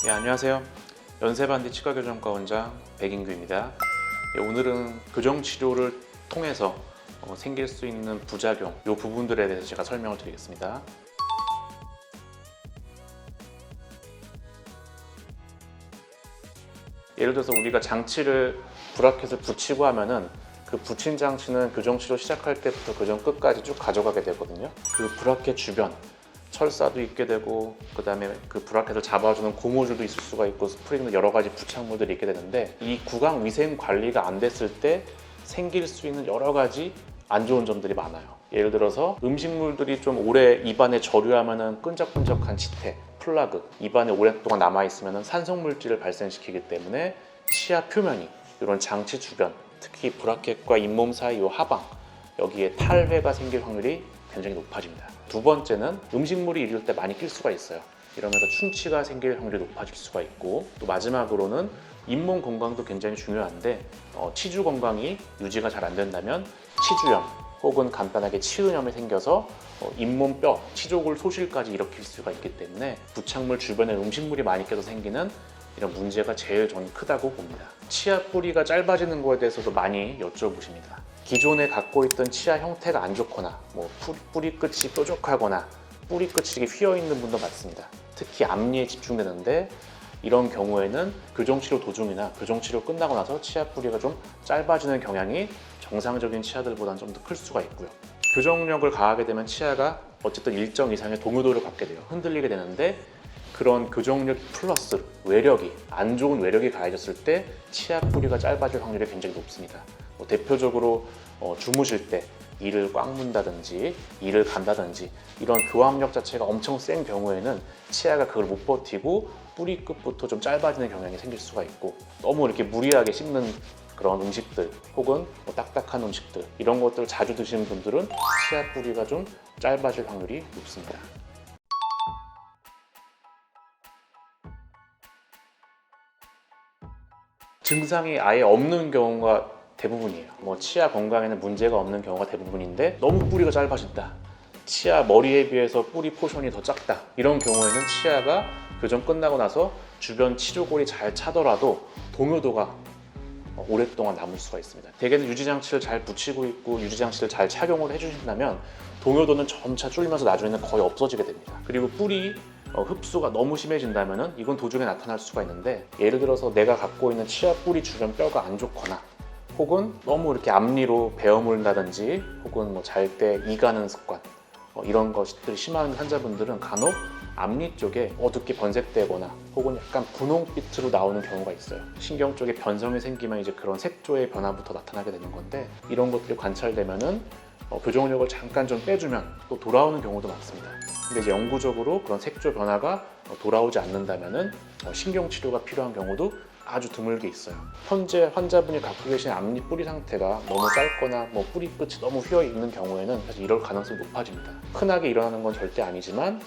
안녕하세요. 연세반디 치과교정과 원장 백인규입니다. 오늘은 교정치료를 통해서 생길 수 있는 부작용, 이 부분들에 대해서 제가 설명을 드리겠습니다. 예를 들어서 우리가 장치를 브라켓을 붙이고 하면은 그 붙인 장치는 교정치료 시작할 때부터 교정 끝까지 쭉 가져가게 되거든요. 그 브라켓 주변 철사도 있게 되고, 그 다음에 그 브라켓을 잡아주는 고무줄도 있을 수가 있고, 스프링도 여러 가지 부착물들이 있게 되는데, 이 구강 위생 관리가 안 됐을 때 생길 수 있는 여러 가지 안 좋은 점들이 많아요. 예를 들어서 음식물들이 좀 오래 입안에 저류하면은 끈적끈적한 치태, 플라그, 입안에 오랫동안 남아있으면 산성물질을 발생시키기 때문에 치아 표면이 이런 장치 주변, 특히 브라켓과 잇몸 사이 이 하방, 여기에 탈회가 생길 확률이 굉장히 높아집니다. 두 번째는 음식물이 이럴 때 많이 낄 수가 있어요. 이러면서 충치가 생길 확률이 높아질 수가 있고, 또 마지막으로는 잇몸 건강도 굉장히 중요한데, 치주 건강이 유지가 잘 안 된다면 치주염 혹은 간단하게 치은염이 생겨서 잇몸뼈, 치조골 소실까지 일으킬 수가 있기 때문에 부착물 주변에 음식물이 많이 껴서 생기는 이런 문제가 제일 저는 크다고 봅니다. 치아 뿌리가 짧아지는 거에 대해서도 많이 여쭤보십니다. 기존에 갖고 있던 치아 형태가 안 좋거나, 뿌리 끝이 뾰족하거나 뿌리 끝이 이렇게 휘어 있는 분도 많습니다. 특히 앞니에 집중되는데, 이런 경우에는 교정치료 도중이나 교정치료 끝나고 나서 치아 뿌리가 좀 짧아지는 경향이 정상적인 치아들보다는 좀 더 클 수가 있고요. 교정력을 가하게 되면 치아가 어쨌든 일정 이상의 동요도를 갖게 돼요. 흔들리게 되는데, 그런 교정력 플러스 외력이, 안 좋은 외력이 가해졌을 때 치아 뿌리가 짧아질 확률이 굉장히 높습니다. 대표적으로 주무실 때 이를 꽉 문다든지 이를 간다든지, 이런 교합력 자체가 엄청 센 경우에는 치아가 그걸 못 버티고 뿌리 끝부터 좀 짧아지는 경향이 생길 수가 있고, 너무 이렇게 무리하게 씹는 그런 음식들 혹은 딱딱한 음식들, 이런 것들을 자주 드시는 분들은 치아 뿌리가 좀 짧아질 확률이 높습니다. 증상이 아예 없는 경우가 대부분이에요. 치아 건강에는 문제가 없는 경우가 대부분인데, 너무 뿌리가 짧아진다, 치아 머리에 비해서 뿌리 포션이 더 작다, 이런 경우에는 치아가 교정 끝나고 나서 주변 치조골이 잘 차더라도 동요도가 오랫동안 남을 수가 있습니다. 대개는 유지장치를 잘 붙이고 있고 유지장치를 잘 착용을 해주신다면 동요도는 점차 줄면서 나중에는 거의 없어지게 됩니다. 그리고 뿌리 흡수가 너무 심해진다면 이건 도중에 나타날 수가 있는데, 예를 들어서 내가 갖고 있는 치아 뿌리 주변 뼈가 안 좋거나, 혹은 너무 이렇게 앞니로 베어물다든지, 혹은 잘 때 이 가는 습관, 이런 것들이 심한 환자분들은 간혹 앞니 쪽에 어둡게 변색되거나 혹은 약간 분홍빛으로 나오는 경우가 있어요. 신경 쪽에 변성이 생기면 이제 그런 색조의 변화부터 나타나게 되는 건데, 이런 것들이 관찰되면은 교정력을 잠깐 좀 빼주면 또 돌아오는 경우도 많습니다. 근데 이제 영구적으로 그런 색조 변화가 돌아오지 않는다면은 신경 치료가 필요한 경우도 아주 드물게 있어요. 현재 환자분이 갖고 계신 앞니 뿌리 상태가 너무 짧거나 뿌리 끝이 너무 휘어 있는 경우에는 사실 이럴 가능성이 높아집니다. 흔하게 일어나는 건 절대 아니지만,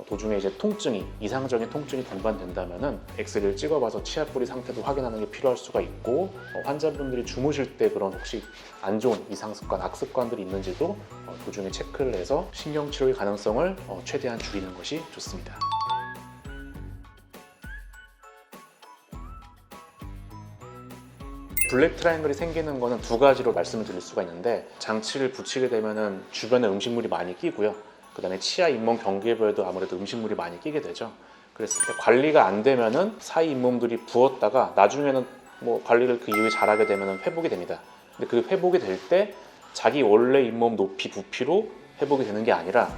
도중에 이제 통증이, 이상적인 통증이 동반된다면은 엑스레이를 찍어봐서 치아 뿌리 상태도 확인하는 게 필요할 수가 있고, 환자분들이 주무실 때 그런 혹시 안 좋은 이상 습관, 악습관들이 있는지도 도중에 체크를 해서 신경 치료의 가능성을 최대한 줄이는 것이 좋습니다. 블랙 트라이앵글이 생기는 거는 두 가지로 말씀을 드릴 수가 있는데, 장치를 붙이게 되면은 주변에 음식물이 많이 끼고요. 그 다음에 치아 잇몸 경계부에도 아무래도 음식물이 많이 끼게 되죠. 그랬을 때 관리가 안 되면은 사이 잇몸들이 부었다가 나중에는 관리를 그 이후에 잘하게 되면은 회복이 됩니다. 근데 그 회복이 될 때 자기 원래 잇몸 높이, 부피로 회복이 되는 게 아니라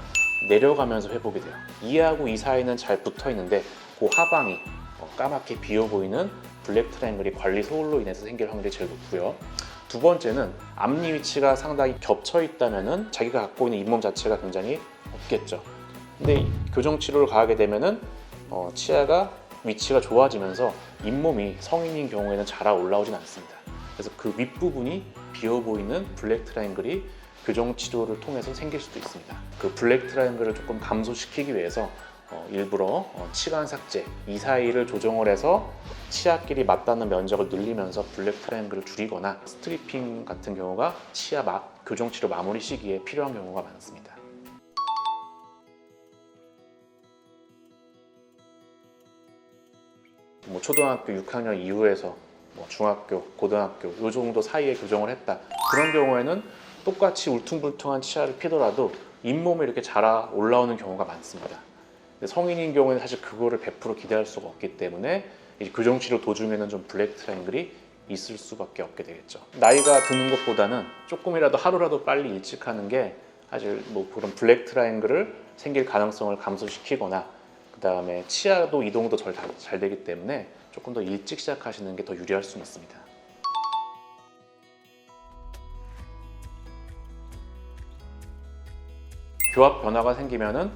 내려가면서 회복이 돼요. 이하고 이 사이는 잘 붙어 있는데, 그 하방이 까맣게 비어 보이는 블랙 트라이앵글이 관리 소홀로 인해서 생길 확률이 제일 높고요. 두 번째는 앞니 위치가 상당히 겹쳐 있다면은 자기가 갖고 있는 잇몸 자체가 굉장히 없겠죠. 근데 교정 치료를 가하게 되면은 치아가 위치가 좋아지면서 잇몸이 성인인 경우에는 자라 올라오진 않습니다. 그래서 그 윗부분이 비어 보이는 블랙 트라이앵글이 교정 치료를 통해서 생길 수도 있습니다. 그 블랙 트라이앵글을 조금 감소시키기 위해서 일부러 치간 삭제, 이 사이를 조정을 해서 치아끼리 맞닿는 면적을 늘리면서 블랙 트라이앵글을 줄이거나, 스트리핑 같은 경우가 치아 교정 치료 마무리 시기에 필요한 경우가 많습니다. 뭐 초등학교 6학년 이후에서 뭐 중학교, 고등학교 요 정도 사이에 교정을 했다. 그런 경우에는 똑같이 울퉁불퉁한 치아를 피더라도 잇몸에 이렇게 자라 올라오는 경우가 많습니다. 근데 성인인 경우에는 사실 그거를 100% 기대할 수가 없기 때문에 이 교정치료 도중에는 좀 블랙 트라이앵글이 있을 수밖에 없게 되겠죠. 나이가 드는 것보다는 조금이라도 하루라도 빨리 일찍 하는 게 사실 뭐 그런 블랙 트라이앵글을 생길 가능성을 감소시키거나 그 다음에 치아도 이동도 잘 되기 때문에 조금 더 일찍 시작하시는 게 더 유리할 수 있습니다. 교합 변화가 생기면은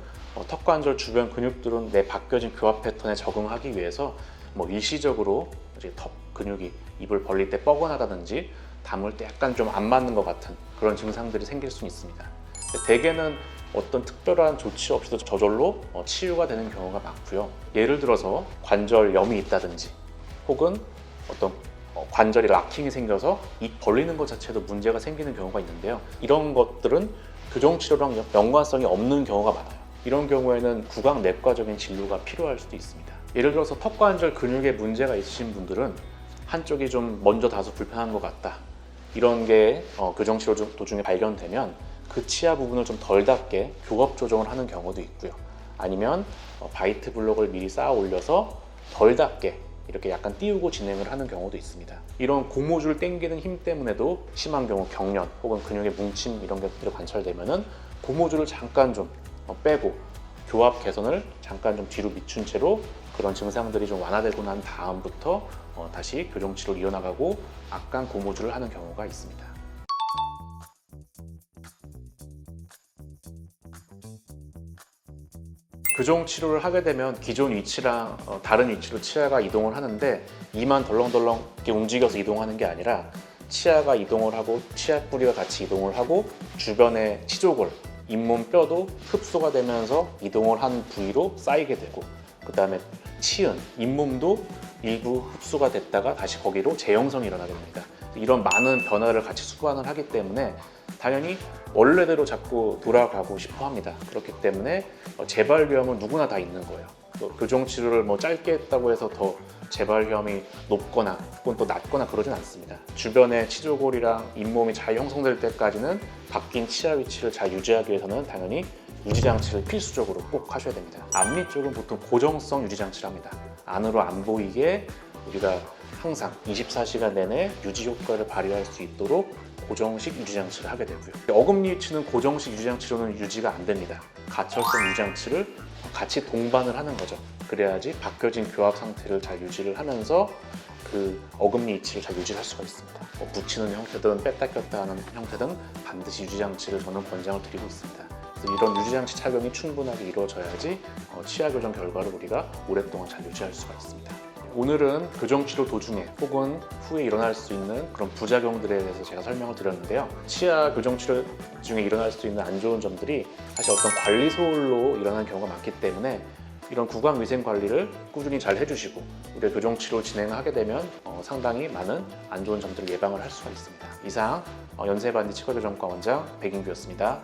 턱관절 주변 근육들은 내 바뀌어진 교합 패턴에 적응하기 위해서 뭐 일시적으로 이제 턱 근육이 입을 벌릴 때 뻐근하다든지 담을 때 약간 좀 안 맞는 것 같은 그런 증상들이 생길 수 있습니다. 대개는 어떤 특별한 조치 없이도 저절로 치유가 되는 경우가 많고요. 예를 들어서 관절염이 있다든지 혹은 어떤 관절이 락킹이 생겨서 입 벌리는 것 자체도 문제가 생기는 경우가 있는데요. 이런 것들은 교정치료랑 연관성이 없는 경우가 많아요. 이런 경우에는 구강내과적인 진료가 필요할 수도 있습니다. 예를 들어서 턱관절 근육에 문제가 있으신 분들은 한쪽이 좀 먼저 다소 불편한 것 같다. 이런 게 교정치료 도중에 발견되면 그 치아 부분을 좀 덜 닿게 교합 조정을 하는 경우도 있고요. 아니면 바이트 블록을 미리 쌓아 올려서 덜 닿게 이렇게 약간 띄우고 진행을 하는 경우도 있습니다. 이런 고무줄 당기는 힘 때문에도 심한 경우 경련 혹은 근육의 뭉침 이런 것들이 관찰되면은 고무줄을 잠깐 좀 빼고 교합 개선을 잠깐 좀 뒤로 미춘 채로 그런 증상들이 좀 완화되고 난 다음부터 다시 교정치료를 이어나가고 악강 고무줄을 하는 경우가 있습니다. 교정 치료를 하게 되면 기존 위치랑 다른 위치로 치아가 이동을 하는데 이만 덜렁덜렁 이렇게 움직여서 이동하는 게 아니라 치아가 이동을 하고 치아 뿌리가 같이 이동을 하고 주변의 치조골, 잇몸 뼈도 흡수가 되면서 이동을 한 부위로 쌓이게 되고 그 다음에 치은, 잇몸도 일부 흡수가 됐다가 다시 거기로 재형성이 일어나게 됩니다. 이런 많은 변화를 같이 수반을 하기 때문에 당연히 원래대로 자꾸 돌아가고 싶어 합니다. 그렇기 때문에 재발 위험은 누구나 다 있는 거예요. 교정 치료를 뭐 짧게 했다고 해서 더 재발 위험이 높거나 혹은 또 낮거나 그러진 않습니다. 주변의 치조골이랑 잇몸이 잘 형성될 때까지는 바뀐 치아 위치를 잘 유지하기 위해서는 당연히 유지장치를 필수적으로 꼭 하셔야 됩니다. 앞니 쪽은 보통 고정성 유지장치를 합니다. 안으로 안 보이게 우리가 항상 24시간 내내 유지 효과를 발휘할 수 있도록 고정식 유지장치를 하게 되고요. 어금니 위치는 고정식 유지장치로는 유지가 안 됩니다. 가철성 유지장치를 같이 동반을 하는 거죠. 그래야지 바뀌어진 교합 상태를 잘 유지를 하면서 그 어금니 위치를 잘 유지할 수가 있습니다. 붙이는 형태든 뺐다 꼈다 하는 형태든 반드시 유지장치를 저는 권장을 드리고 있습니다. 그래서 이런 유지장치 착용이 충분하게 이루어져야지 치아 교정 결과를 우리가 오랫동안 잘 유지할 수가 있습니다. 오늘은 교정치료 도중에 혹은 후에 일어날 수 있는 그런 부작용들에 대해서 제가 설명을 드렸는데요. 치아 교정치료 중에 일어날 수 있는 안 좋은 점들이 사실 어떤 관리 소홀로 일어나는 경우가 많기 때문에 이런 구강위생 관리를 꾸준히 잘 해주시고 우리가 교정치료 진행하게 되면 상당히 많은 안 좋은 점들을 예방을 할 수가 있습니다. 이상 연세반디 치과교정과 원장 백인규였습니다.